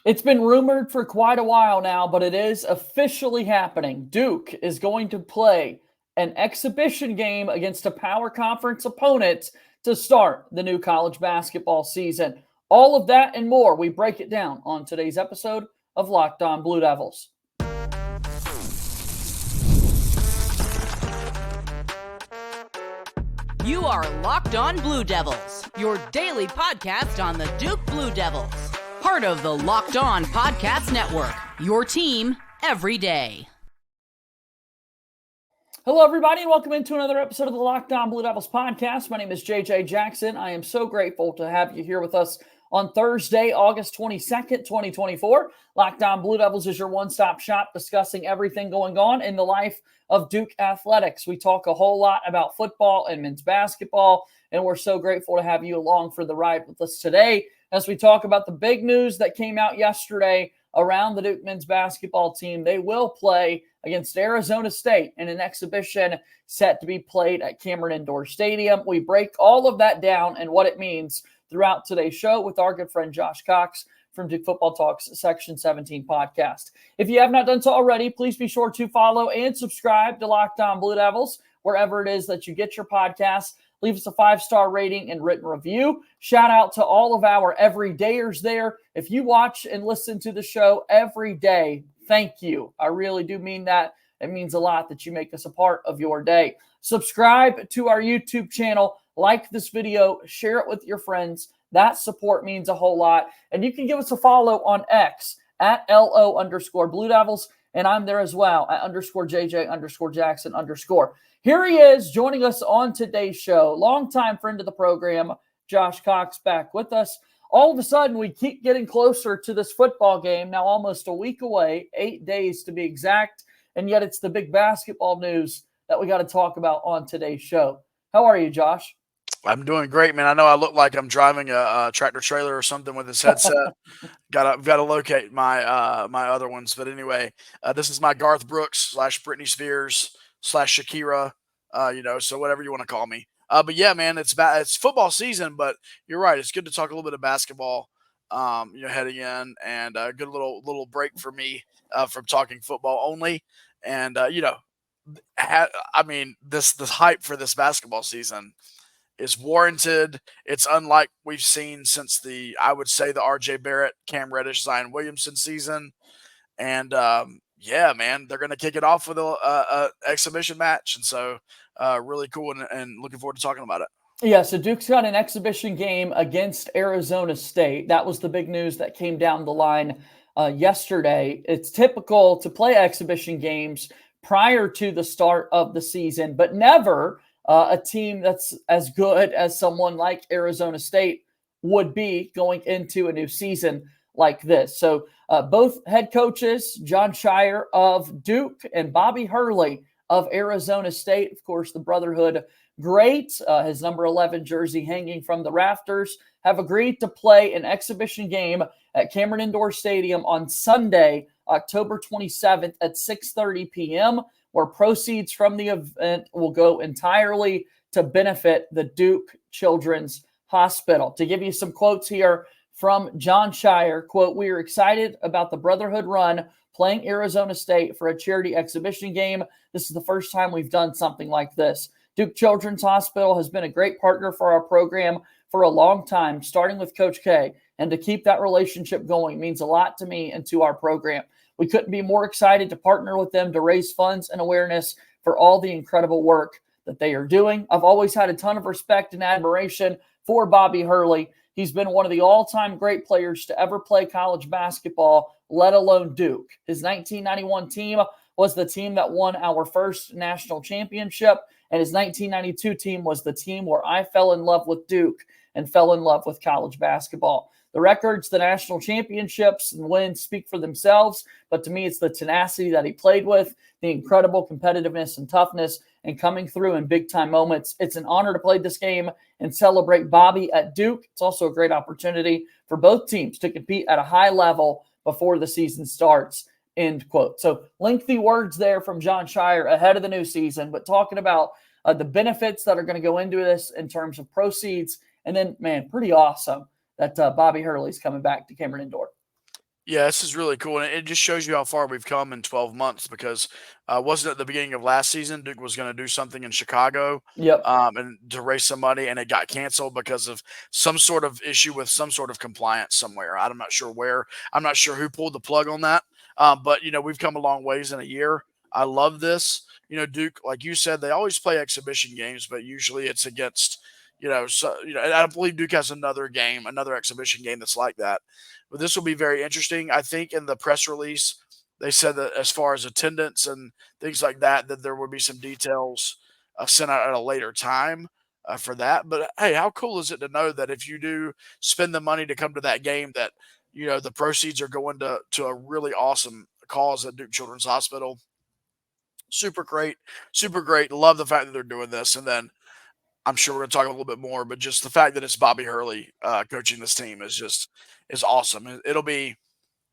It's been rumored for quite a while now, but it is officially happening. Duke is going to play an exhibition game against a power conference opponent to start the new college basketball season. All of that and more, we break it down on today's episode of Locked On Blue Devils. You are Locked On Blue Devils, your daily podcast on the Duke Blue Devils. Part of the Locked On Podcast Network, your team every day. Hello, everybody, and welcome into another episode of the Locked On Blue Devils podcast. My name is JJ Jackson. I am so grateful to have you here with us on Thursday, August 22nd, 2024. Locked On Blue Devils is your one-stop shop discussing everything going on in the life of Duke athletics. We talk a whole lot about football and men's basketball, and we're so grateful to have you along for the ride with us today as we talk about the big news that came out yesterday around the Duke men's basketball team. They will play against Arizona State in an exhibition set to be played at Cameron Indoor Stadium. We break all of that down and what it means throughout today's show with our good friend Josh Cox from Duke Football Talks Section 17 podcast. If you have not done so already, please be sure to follow and subscribe to Locked On Blue Devils wherever it is that you get your podcasts. Leave us a 5-star rating and written review. Shout out to all of our everydayers there. If you watch and listen to the show every day, thank you. I really do mean that. It means a lot that you make us a part of your day. Subscribe to our YouTube channel. Like this video. Share it with your friends. That support means a whole lot. And you can give us a follow on X at LO_Blue Devils. And I'm there as well at _JJ_Jackson_. Here he is joining us on today's show. Longtime friend of the program, Josh Cox, back with us. All of a sudden, we keep getting closer to this football game, now almost a week away, 8 days to be exact. And yet it's the big basketball news that we got to talk about on today's show. How are you, Josh? I'm doing great, man. I know I look like I'm driving a tractor trailer or something with this headset. Got to locate my my other ones. But anyway, this is my Garth Brooks / Britney Spears / Shakira, so whatever you want to call me. But yeah, man, it's football season. But you're right. It's good to talk a little bit of basketball, heading in, and a good little break for me from talking football only. And the hype for this basketball season is warranted. It's unlike we've seen since the RJ Barrett, Cam Reddish, Zion Williamson season. And yeah, man, they're going to kick it off with a exhibition match. And so really cool and looking forward to talking about it. Yeah, so Duke's got an exhibition game against Arizona State. That was the big news that came down the line yesterday. It's typical to play exhibition games prior to the start of the season, but never a team that's as good as someone like Arizona State would be going into a new season like this. So both head coaches, Jon Scheyer of Duke and Bobby Hurley of Arizona State, of course, the Brotherhood great, his number 11 jersey hanging from the rafters, have agreed to play an exhibition game at Cameron Indoor Stadium on Sunday, October 27th at 6:30 p.m., where proceeds from the event will go entirely to benefit the Duke Children's Hospital. To give you some quotes here from Jon Scheyer, quote, "We are excited about the Brotherhood run playing Arizona State for a charity exhibition game. This is the first time we've done something like this. Duke Children's Hospital has been a great partner for our program for a long time, starting with Coach K, and to keep that relationship going means a lot to me and to our program. We couldn't be more excited to partner with them to raise funds and awareness for all the incredible work that they are doing. I've always had a ton of respect and admiration for Bobby Hurley. He's been one of the all-time great players to ever play college basketball, let alone Duke. His 1991 team was the team that won our first national championship, and his 1992 team was the team where I fell in love with Duke and fell in love with college basketball. The records, the national championships and wins speak for themselves, but to me, it's the tenacity that he played with, the incredible competitiveness and toughness, and coming through in big-time moments. It's an honor to play this game and celebrate Bobby at Duke. It's also a great opportunity for both teams to compete at a high level before the season starts," end quote. So lengthy words there from Jon Scheyer ahead of the new season, but talking about the benefits that are going to go into this in terms of proceeds. And then, man, pretty awesome that Bobby Hurley's coming back to Cameron Indoor. Yeah, this is really cool, and it just shows you how far we've come in 12 months because wasn't it the beginning of last season Duke was going to do something in Chicago Yep. and to raise some money, and it got canceled because of some sort of issue with some sort of compliance somewhere. I'm not sure where. I'm not sure who pulled the plug on that, but we've come a long ways in a year. I love this. Duke, like you said, they always play exhibition games, but usually it's against and I believe Duke has another game, another exhibition game that's like that. But this will be very interesting. I think in the press release, they said that as far as attendance and things like that, that there would be some details sent out at a later time for that. But hey, how cool is it to know that if you do spend the money to come to that game, that the proceeds are going to a really awesome cause at Duke Children's Hospital. Super great, super great. Love the fact that they're doing this, and then I'm sure we're going to talk a little bit more, but just the fact that it's Bobby Hurley coaching this team is awesome. It'll be,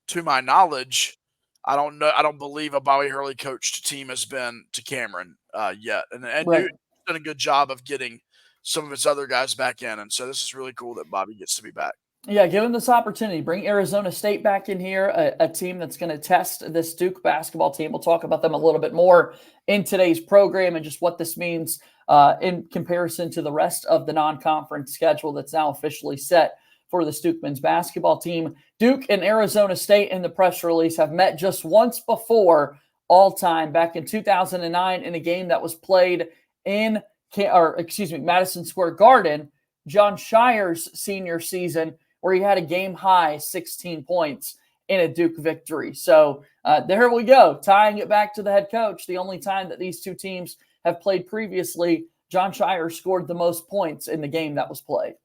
to my knowledge, I don't know. I don't believe a Bobby Hurley coached team has been to Cameron yet, and Right. Duke's done a good job of getting some of its other guys back in, and so this is really cool that Bobby gets to be back. Yeah, give them this opportunity. Bring Arizona State back in here, a team that's going to test this Duke basketball team. We'll talk about them a little bit more in today's program and just what this means in comparison to the rest of the non-conference schedule that's now officially set for the Duke men's basketball team. Duke and Arizona State in the press release have met just once before all time, back in 2009 in a game that was played in Madison Square Garden, John Shire's senior season, where he had a game-high 16 points in a Duke victory. So there we go, tying it back to the head coach. The only time that these two teams have played previously, John Shire scored the most points in the game that was played.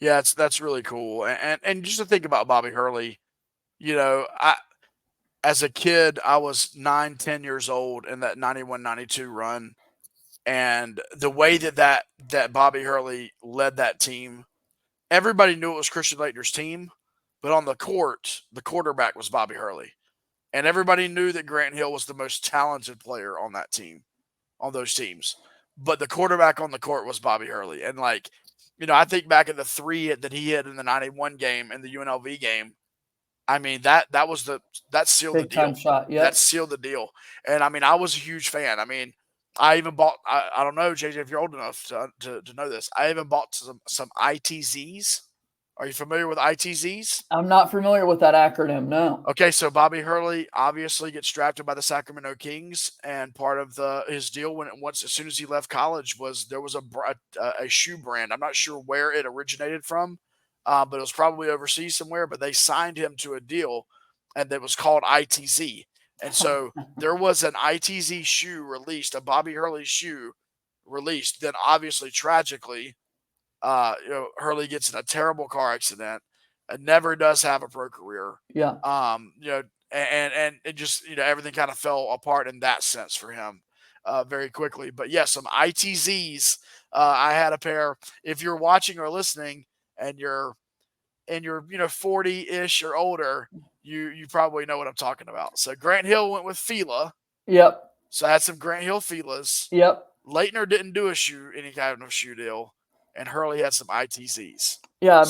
Yeah, that's really cool. And just to think about Bobby Hurley, as a kid, I was 9, 10 years old in that 91-92 run. And the way that Bobby Hurley led that team, everybody knew it was Christian Laettner's team, but on the court, the quarterback was Bobby Hurley. And everybody knew that Grant Hill was the most talented player on that team, on those teams. But the quarterback on the court was Bobby Hurley. And I think back at the three that he hit in the 91 game and the UNLV game. I mean, that sealed the Big time deal. shot. Yep. That sealed the deal. And I mean, I was a huge fan. I mean, I even bought, I don't know, JJ, if you're old enough to know this, I even bought some ITZs. Are you familiar with ITZs? I'm not familiar with that acronym, no. Okay, so Bobby Hurley obviously gets drafted by the Sacramento Kings, and part of his deal as soon as he left college was there was a shoe brand. I'm not sure where it originated from, but it was probably overseas somewhere. But they signed him to a deal, and it was called ITZ. And so there was an ITZ shoe released, a Bobby Hurley shoe released. Then obviously, tragically, Hurley gets in a terrible car accident and never does have a pro career. Yeah. And it just, everything kind of fell apart in that sense for him very quickly. But yeah, some ITZs. I had a pair. If you're watching or listening and you're 40-ish or older, you probably know what I'm talking about. So Grant Hill went with Fila. Yep. So I had some Grant Hill Filas. Yep. Laettner didn't do any kind of shoe deal, and Hurley had some ITZs. Yeah,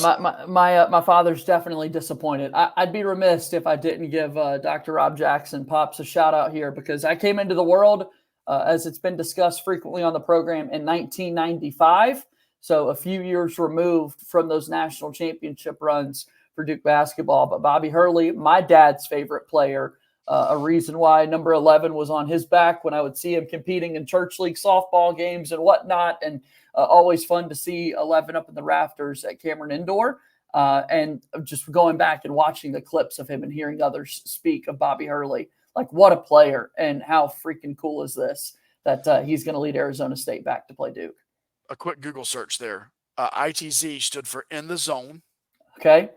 my father's definitely disappointed. I'd be remiss if I didn't give Dr. Rob Jackson Pops a shout out here, because I came into the world, as it's been discussed frequently on the program, in 1995. So a few years removed from those national championship runs for Duke basketball. But Bobby Hurley, my dad's favorite player, a reason why number 11 was on his back when I would see him competing in church league softball games and whatnot. And always fun to see 11 up in the rafters at Cameron Indoor. And just going back and watching the clips of him and hearing others speak of Bobby Hurley, like, what a player, and how freaking cool is this that he's going to lead Arizona State back to play Duke. A quick Google search there. ITZ stood for in the zone. Okay.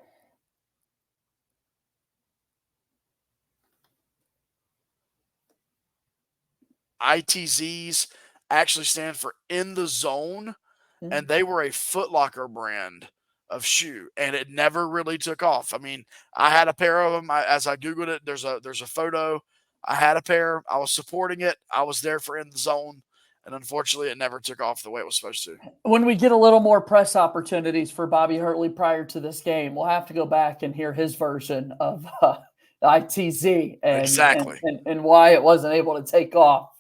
ITZs actually stand for in the zone, and they were a Foot Locker brand of shoe, and it never really took off. I mean, I had a pair of them. As I Googled it, there's a photo. I had a pair. I was supporting it. I was there for in the zone, and unfortunately, it never took off the way it was supposed to. When we get a little more press opportunities for Bobby Hurley prior to this game, we'll have to go back and hear his version of ITZ Exactly. and why it wasn't able to take off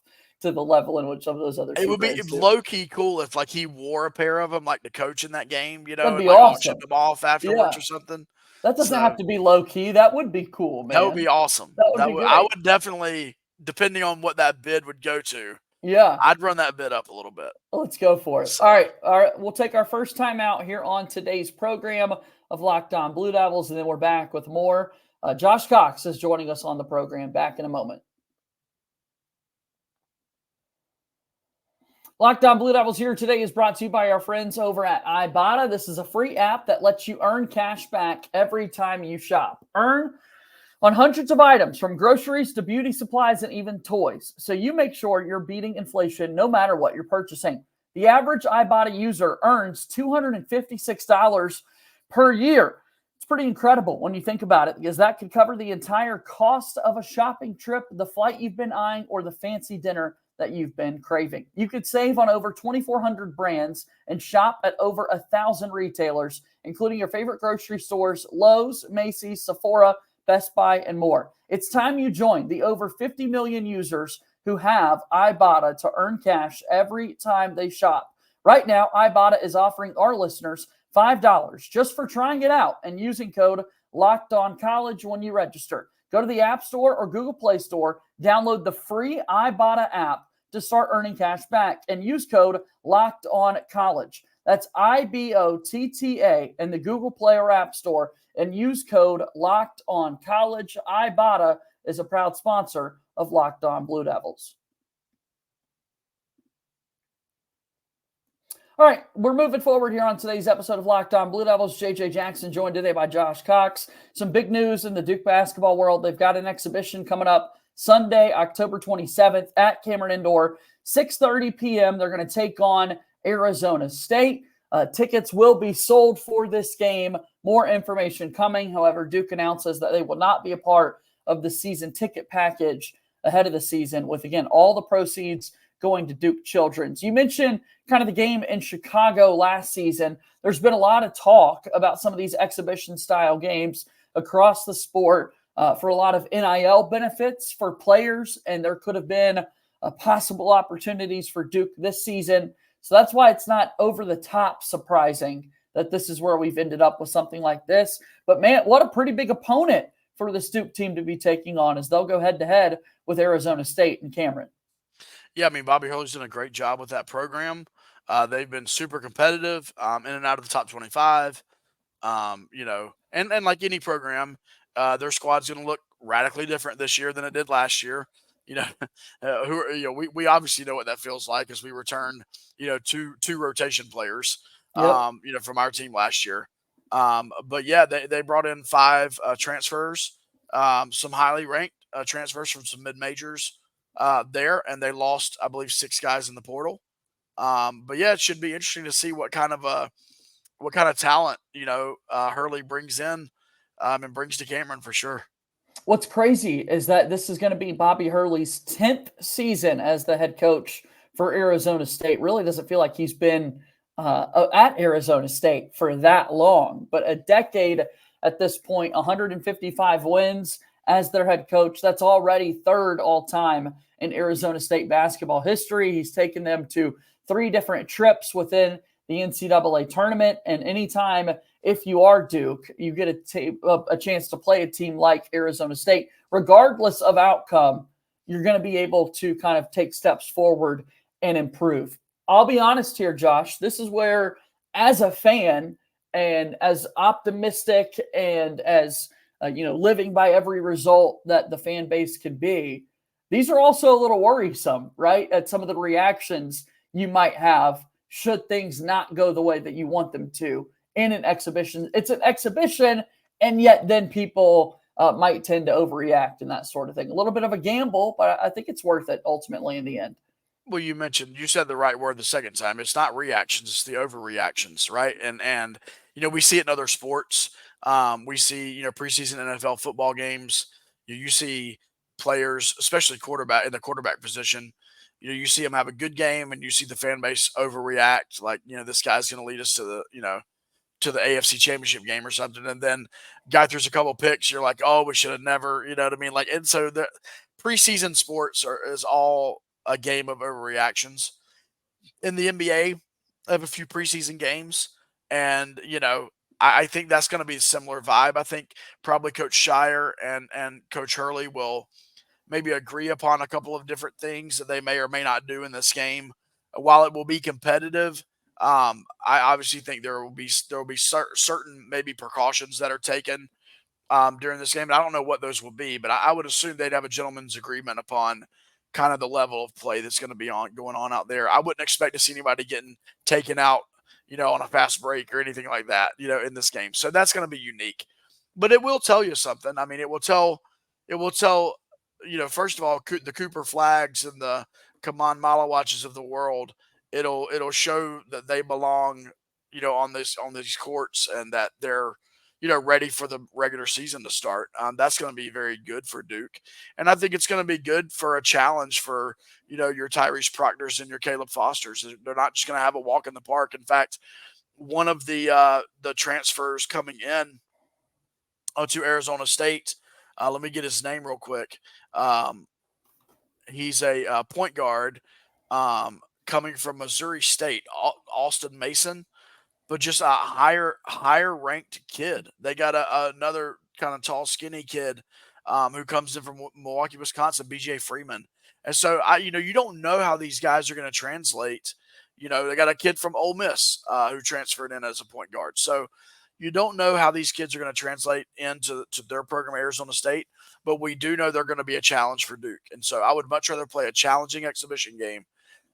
to the level in which some of those other It two would be brands do. low key cool if like he wore a pair of them, like the coach in that game, That'd and be like auctioned awesome. them off afterwards Yeah. or something. That doesn't have So to be low key. That would be cool, that would man. be awesome. That would be I great. would definitely, depending on what that bid would go to, Yeah. I'd run that bid up a little bit. Let's go for it. So All right. All right. We'll take our first time out here on today's program of Locked On Blue Devils, and then we're back with more. Josh Cox is joining us on the program. Back in a moment. Locked On Blue Devils here today is brought to you by our friends over at Ibata. This is a free app that lets you earn cash back every time you shop. Earn on hundreds of items from groceries to beauty supplies and even toys. So you make sure you're beating inflation no matter what you're purchasing. The average Ibata user earns $256 per year. It's pretty incredible when you think about it, because that could cover the entire cost of a shopping trip, the flight you've been eyeing, or the fancy dinner that you've been craving. You could save on over 2,400 brands and shop at over 1,000 retailers, including your favorite grocery stores, Lowe's, Macy's, Sephora, Best Buy, and more. It's time you join the over 50 million users who have Ibata to earn cash every time they shop. Right now, Ibata is offering our listeners $5 just for trying it out and using code LOCKEDONCollege when you register. Go to the App Store or Google Play Store, download the free Ibata app to start earning cash back, and use code LOCKEDONCollege. That's IBOTTA in the Google Play or App Store, and use code LOCKEDONCollege. Ibata is a proud sponsor of Locked On Blue Devils. All right, we're moving forward here on today's episode of Locked On Blue Devils. JJ Jackson joined today by Josh Cox. Some big news in the Duke basketball world. They've got an exhibition coming up Sunday, October 27th at Cameron Indoor, 6:30 p.m. They're going to take on Arizona State. Tickets will be sold for this game. More information coming. However, Duke announces that they will not be a part of the season ticket package ahead of the season, with, again, all the proceeds going to Duke Children's. You mentioned kind of the game in Chicago last season. There's been a lot of talk about some of these exhibition-style games across the sport for a lot of NIL benefits for players, and there could have been possible opportunities for Duke this season. So that's why it's not over the top surprising that this is where we've ended up with something like this. But man, what a pretty big opponent for the Duke team to be taking on, as they'll go head-to-head with Arizona State and Cameron. Yeah, I mean, Bobby Hurley's done a great job with that program. They've been super competitive, in and out of the top 25. And like any program, their squad's going to look radically different this year than it did last year. We obviously know what that feels like, as we returned, two rotation players, Yep. from our team last year. But yeah, they brought in 5 transfers, some highly ranked transfers from some mid majors there, and they lost, I believe, 6 guys in the portal. But yeah, it should be interesting to see what kind of talent Hurley brings in and brings to Cameron for sure. What's crazy is that this is going to be Bobby Hurley's 10th season as the head coach for Arizona State. Really doesn't feel like he's been at Arizona State for that long, but a decade at this point, 155 wins as their head coach. That's already 3rd all-time in Arizona State basketball history. He's taken them to 3 different trips within the NCAA tournament, and anytime, if you are Duke, you get a chance to play a team like Arizona State, regardless of outcome, you're going to be able to kind of take steps forward and improve. I'll be honest here, Josh. This is where, as a fan and as optimistic and as living by every result that the fan base can be, these are also a little worrisome, right? At some of the reactions you might have should things not go the way that you want them to in an exhibition. It's an exhibition, and yet then people might tend to overreact and that sort of thing. A little bit of a gamble, but I think it's worth it ultimately in the end. Well, you said the right word the second time. It's not reactions, it's the overreactions, right? And we see it in other sports. We see, preseason NFL football games. You see players, especially quarterback in the quarterback position, you see them have a good game, and you see the fan base overreact. Like, this guy's going to lead us to to the AFC Championship game or something, and then guy throws a couple picks, you're like, oh, we should have never, you know what I mean? Like, and so the preseason sports is all a game of overreactions. In the NBA, I have a few preseason games, and I think that's going to be a similar vibe. I think probably Coach Shire and Coach Hurley will maybe agree upon a couple of different things that they may or may not do in this game. While it will be competitive, I obviously think there will be certain maybe precautions that are taken during this game. And I don't know what those will be, but I would assume they'd have a gentleman's agreement upon kind of the level of play that's going to be going on out there. I wouldn't expect to see anybody getting taken out, on a fast break or anything like that, in this game. So that's going to be unique. But it will tell you something. I mean, it will tell, first of all, the Cooper Flags and the Kaman Malawatches of the world. It'll show that they belong, on these courts, and that they're ready for the regular season to start. That's going to be very good for Duke. And I think it's going to be good for a challenge for, your Tyrese Proctors and your Caleb Fosters. They're not just going to have a walk in the park. In fact, one of the transfers coming in to Arizona State, let me get his name real quick. He's a point guard coming from Missouri State, Austin Mason, but just a higher ranked kid. They got another kind of tall, skinny kid who comes in from Milwaukee, Wisconsin, BJ Freeman. And so you don't know how these guys are going to translate. They got a kid from Ole Miss who transferred in as a point guard. So you don't know how these kids are going to translate into their program, Arizona State, but we do know they're going to be a challenge for Duke. And so I would much rather play a challenging exhibition game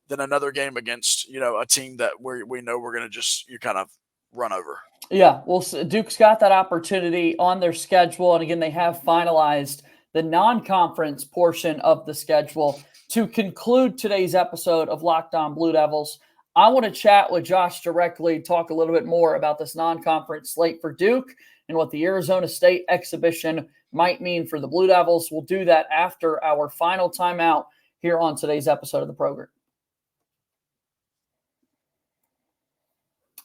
than another game against, a team that we know we're going to just kind of run over. Yeah, well, Duke's got that opportunity on their schedule. And again, they have finalized the non-conference portion of the schedule. To conclude today's episode of Locked On Blue Devils, I want to chat with Josh directly, talk a little bit more about this non-conference slate for Duke and what the Arizona State exhibition might mean for the Blue Devils. We'll do that after our final timeout here on today's episode of the program.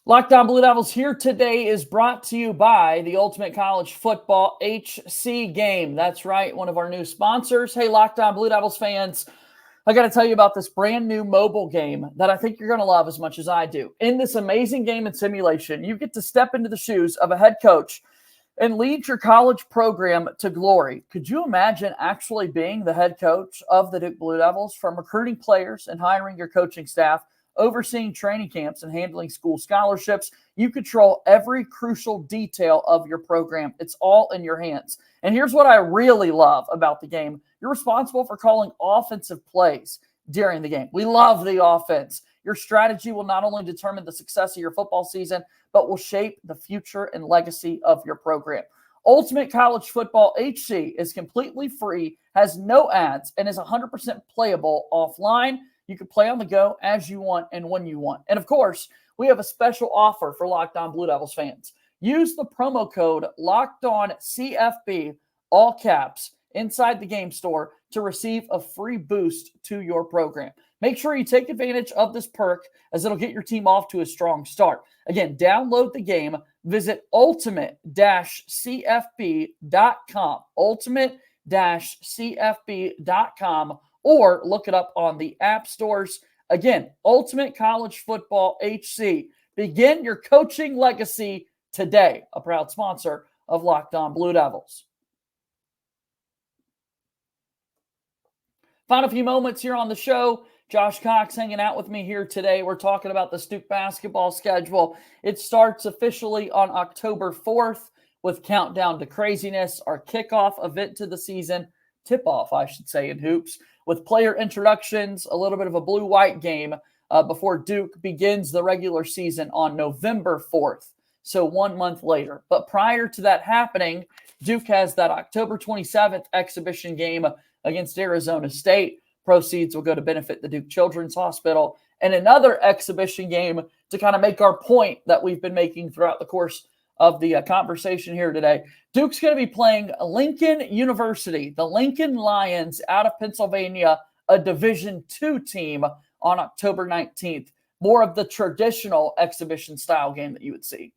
Locked On Blue Devils here today is brought to you by the Ultimate College Football HC Game. That's right, one of our new sponsors. Hey, Locked On Blue Devils fans, I got to tell you about this brand new mobile game that I think you're going to love as much as I do. In this amazing game and simulation, you get to step into the shoes of a head coach and lead your college program to glory. Could you imagine actually being the head coach of the Duke Blue Devils? From recruiting players and hiring your coaching staff, overseeing training camps, and handling school scholarships, you control every crucial detail of your program. It's all in your hands. And here's what I really love about the game. You're responsible for calling offensive plays during the game. We love the offense. Your strategy will not only determine the success of your football season, but will shape the future and legacy of your program. Ultimate College Football HC is completely free, has no ads, and is 100% playable offline. You can play on the go as you want and when you want. And of course, we have a special offer for Locked On Blue Devils fans. Use the promo code LOCKEDONCFB, all caps, inside the game store to receive a free boost to your program. Make sure you take advantage of this perk, as it'll get your team off to a strong start. Again, download the game. Visit ultimate-cfb.com. Ultimate-cfb.com. Or look it up on the app stores. Again, Ultimate College Football HC. Begin your coaching legacy today. A proud sponsor of Locked On Blue Devils. Final few moments here on the show. Josh Cox hanging out with me here today. We're talking about the Duke basketball schedule. It starts officially on October 4th with Countdown to Craziness, our kickoff event to the season. Tip-off, I should say, in hoops, with player introductions, a little bit of a blue-white game before Duke begins the regular season on November 4th, so 1 month later. But prior to that happening, Duke has that October 27th exhibition game against Arizona State. Proceeds will go to benefit the Duke Children's Hospital, and another exhibition game to kind of make our point that we've been making throughout the course of the conversation here today. Duke's going to be playing Lincoln University, the Lincoln Lions out of Pennsylvania, a Division II team, on October 19th. More of the traditional exhibition style game that you would see.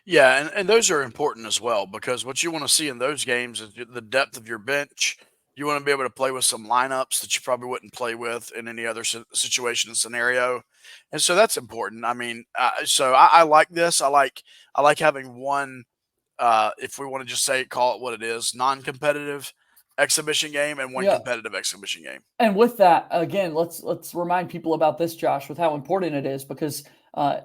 Yeah, and those are important as well because what you want to see in those games is the depth of your bench. You want to be able to play with some lineups that you probably wouldn't play with in any other situation and scenario, and so that's important. I mean, I like this. I like having one. If we want to just say call it what it is, non-competitive exhibition game and one Yeah. competitive exhibition game. And with that, again, let's remind people about this, Josh, with how important it is because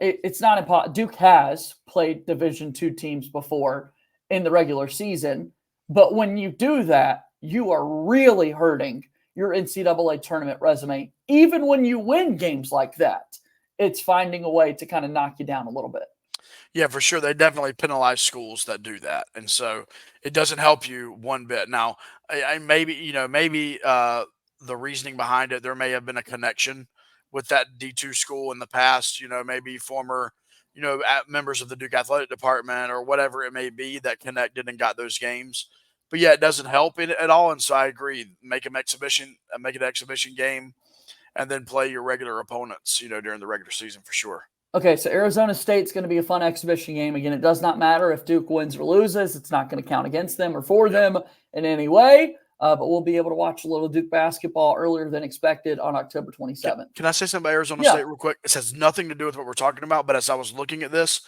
it's not impossible. Duke has played Division II teams before in the regular season, but when you do that, you are really hurting your NCAA tournament resume. Even when you win games like that, it's finding a way to kind of knock you down a little bit. Yeah, for sure. They definitely penalize schools that do that, and so it doesn't help you one bit. Now, maybe the reasoning behind it, there may have been a connection with that D2 school in the past. Maybe former, members of the Duke athletic department or whatever it may be that connected and got those games. But yeah, it doesn't help it at all. And so I agree. Make them exhibition, make it an exhibition game, and then play your regular opponents. During the regular season for sure. Okay, so Arizona State's going to be a fun exhibition game. Again, it does not matter if Duke wins or loses. It's not going to count against them or for them in any way. But we'll be able to watch a little Duke basketball earlier than expected on October 27th. Can I say something about Arizona State real quick? It has nothing to do with what we're talking about, but as I was looking at this,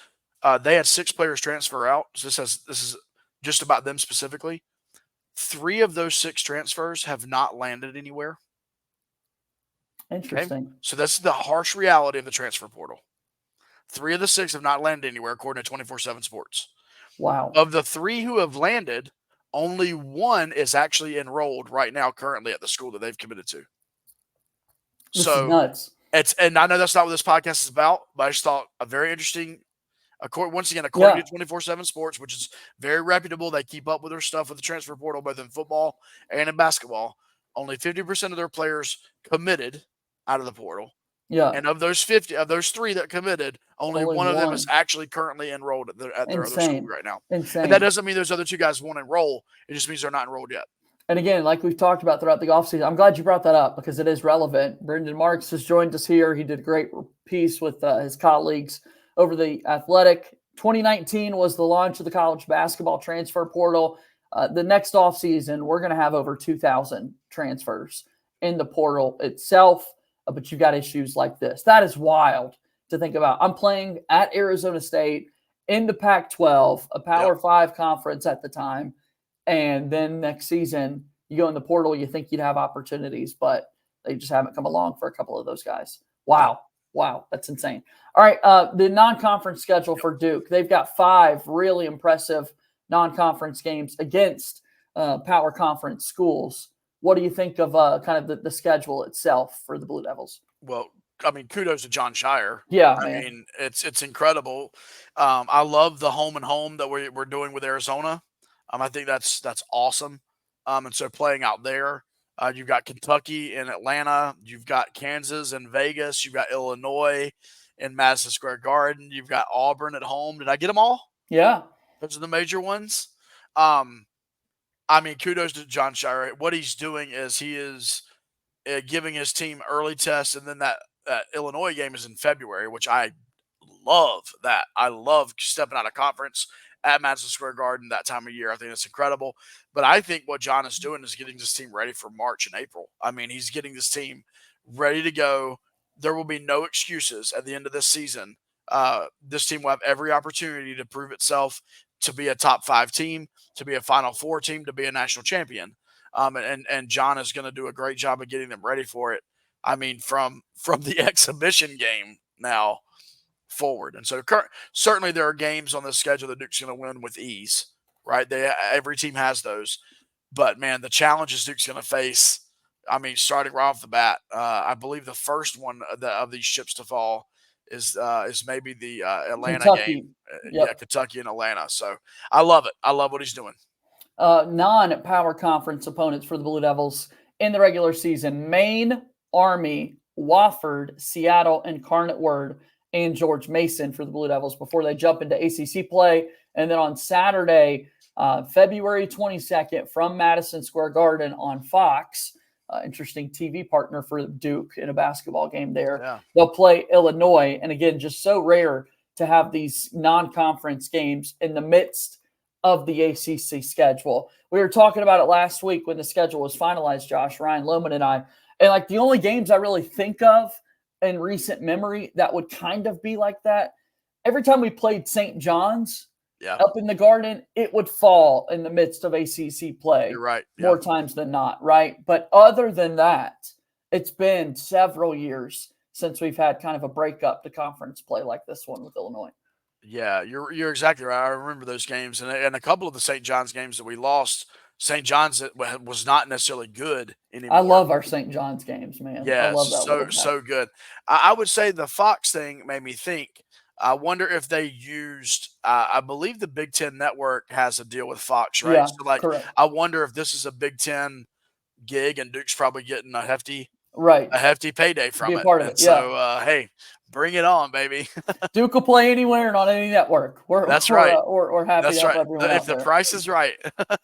they had 6 players transfer out. So this is just about them specifically. 3 of those 6 transfers have not landed anywhere. Interesting. Okay? So that's the harsh reality of the transfer portal. 3 of the 6 have not landed anywhere, according to 24/7 Sports. Wow. Of the 3 who have landed, only 1 is actually enrolled right now, currently at the school that they've committed to. This is nuts. And I know that's not what this podcast is about, but I just thought a very interesting. Once again, according to 24/7 Sports, which is very reputable, they keep up with their stuff with the transfer portal, both in football and in basketball. Only 50% of their players committed out of the portal. Yeah. And of those 3 that committed, only one of them is actually currently enrolled at their other school right now. Insane. And that doesn't mean those other 2 guys won't enroll. It just means they're not enrolled yet. And again, like we've talked about throughout the offseason, I'm glad you brought that up because it is relevant. Brendan Marks has joined us here. He did a great piece with his colleagues over the Athletic. 2019 was the launch of the college basketball transfer portal. The next offseason, we're going to have over 2,000 transfers in the portal itself. But you've got issues like this. That is wild to think about. I'm playing at Arizona State in the Pac-12, a Power 5 conference at the time. And then next season, you go in the portal, you think you'd have opportunities, but they just haven't come along for a couple of those guys. Wow. That's insane. All right, the non-conference schedule for Duke. They've got 5 really impressive non-conference games against power conference schools. What do you think of kind of the schedule itself for the Blue Devils? Well, I mean, kudos to John Shire. Yeah, I mean, it's incredible. I love the home and home that we're doing with Arizona. I think that's awesome. And so playing out there, you've got Kentucky in Atlanta, you've got Kansas in Vegas, you've got Illinois in Madison Square Garden, you've got Auburn at home. Did I get them all? Yeah, those are the major ones. I mean, kudos to John Shire. What he's doing is he is giving his team early tests, and then that Illinois game is in February, which I love that. I love stepping out of conference at Madison Square Garden that time of year. I think that's incredible. But I think what John is doing is getting this team ready for March and April. I mean, he's getting this team ready to go. There will be no excuses at the end of this season. This team will have every opportunity to prove itself to be a top 5 team, to be a Final Four team, to be a national champion. And John is going to do a great job of getting them ready for it. I mean, from the exhibition game now forward. And so certainly there are games on the schedule that Duke's going to win with ease, right? Every team has those. But, man, the challenges Duke's going to face, I mean, starting right off the bat, I believe the first one of these chips to fall is maybe the Atlanta Kentucky game. Yep. Yeah, Kentucky and Atlanta. So I love it. I love what he's doing. Non-power conference opponents for the Blue Devils in the regular season: Maine, Army, Wofford, Seattle, Incarnate Word, and George Mason for the Blue Devils before they jump into ACC play. And then on Saturday, February 22nd, from Madison Square Garden on Fox, interesting TV partner for Duke in a basketball game there. Yeah. They'll play Illinois. And again, just so rare to have these non-conference games in the midst of the ACC schedule. We were talking about it last week when the schedule was finalized, Josh, Ryan Lohman and I. And like the only games I really think of in recent memory that would kind of be like that, every time we played St. John's up in the Garden, it would fall in the midst of ACC play. You're right. More times than not, right? But other than that, it's been several years since we've had kind of a breakup to conference play like this one with Illinois. Yeah, you're exactly right. I remember those games, and a couple of the St. John's games that we lost. St. John's was not necessarily good anymore. I love our St. John's games, man. Yeah, I love that so good. I would say the Fox thing made me think. I wonder if they used. I believe the Big Ten Network has a deal with Fox, right? Yeah, So like, correct. I wonder if this is a Big Ten gig, and Duke's probably getting a hefty payday from Be a it. part of And it, yeah. so, hey, bring it on, baby. Duke will play anywhere and on any network. That's right. We're happy That's to have right. everyone If out the there. price is right.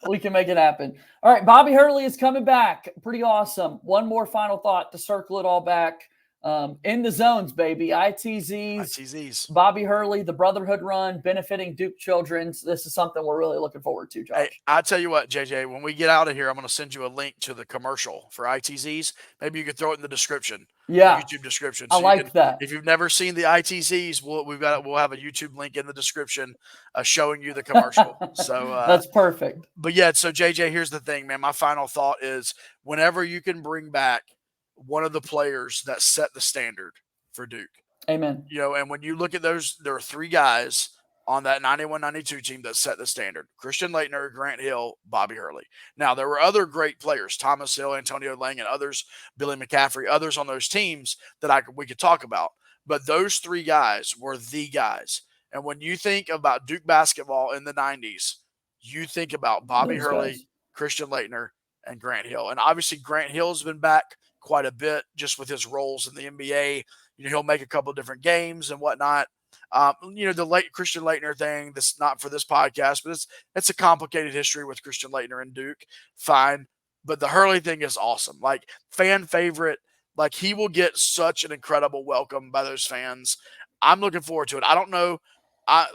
We can make it happen. All right, Bobby Hurley is coming back. Pretty awesome. One more final thought to circle it all back. In the zones, baby. ITZs. Bobby Hurley, the Brotherhood Run, benefiting Duke Children's. This is something we're really looking forward to, Josh. Hey, I'll tell you what, JJ, when we get out of here, I'm going to send you a link to the commercial for ITZs. Maybe you could throw it in the description. Yeah. YouTube description. So I like that. If you've never seen the ITZs, we'll have a YouTube link in the description showing you the commercial. So that's perfect. But yeah, so JJ, here's the thing, man. My final thought is whenever you can bring back one of the players that set the standard for Duke. Amen. And when you look at those, there are three guys on that 91-92 team that set the standard. Christian Laettner, Grant Hill, Bobby Hurley. Now, there were other great players, Thomas Hill, Antonio Lang, and others, Billy McCaffrey, others on those teams that we could talk about. But those three guys were the guys. And when you think about Duke basketball in the 90s, you think about Bobby Hurley, Christian Laettner, and Grant Hill. And obviously, Grant Hill's been back quite a bit just with his roles in the NBA. He'll make a couple of different games and whatnot. The Christian Laettner thing, that's not for this podcast, but it's a complicated history with Christian Laettner and Duke. Fine. But the Hurley thing is awesome. Like, fan favorite. Like, he will get such an incredible welcome by those fans. I'm looking forward to it. I don't know.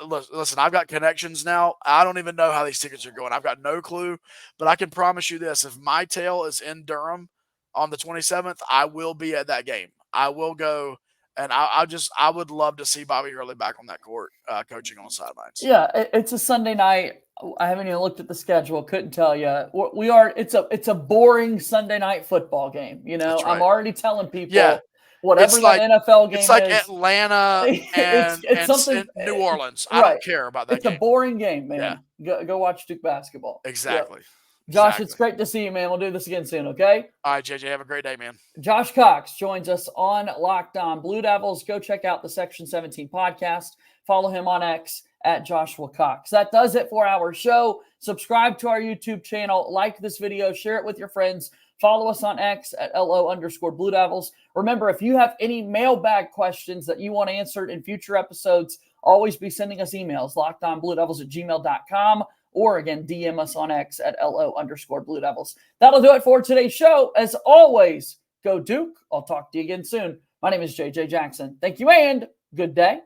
Listen, I've got connections now. I don't even know how these tickets are going. I've got no clue. But I can promise you this. If my tail is in Durham on the 27th, I will be at that game. I will go, and I would love to see Bobby Hurley back on that court, coaching on the sidelines. Yeah, it's a Sunday night. I haven't even looked at the schedule. Couldn't tell you. It's a boring Sunday night football game. That's right. I'm already telling people whatever NFL game is. It's like Atlanta and something New Orleans. I don't care about that game. It's a boring game, man. Yeah. Go watch Duke basketball. Exactly. Yeah. Josh, it's great to see you, man. We'll do this again soon, okay? All right, JJ, have a great day, man. Josh Cox joins us on Locked On Blue Devils. Go check out the Section 17 podcast. Follow him on X at Joshua Cox. That does it for our show. Subscribe to our YouTube channel. Like this video. Share it with your friends. Follow us on X at LO_Blue Devils. Remember, if you have any mailbag questions that you want answered in future episodes, always be sending us emails, lockedonbluedevils@gmail.com. Or again, DM us on X at LO_Blue Devils. That'll do it for today's show. As always, go Duke. I'll talk to you again soon. My name is JJ Jackson. Thank you and good day.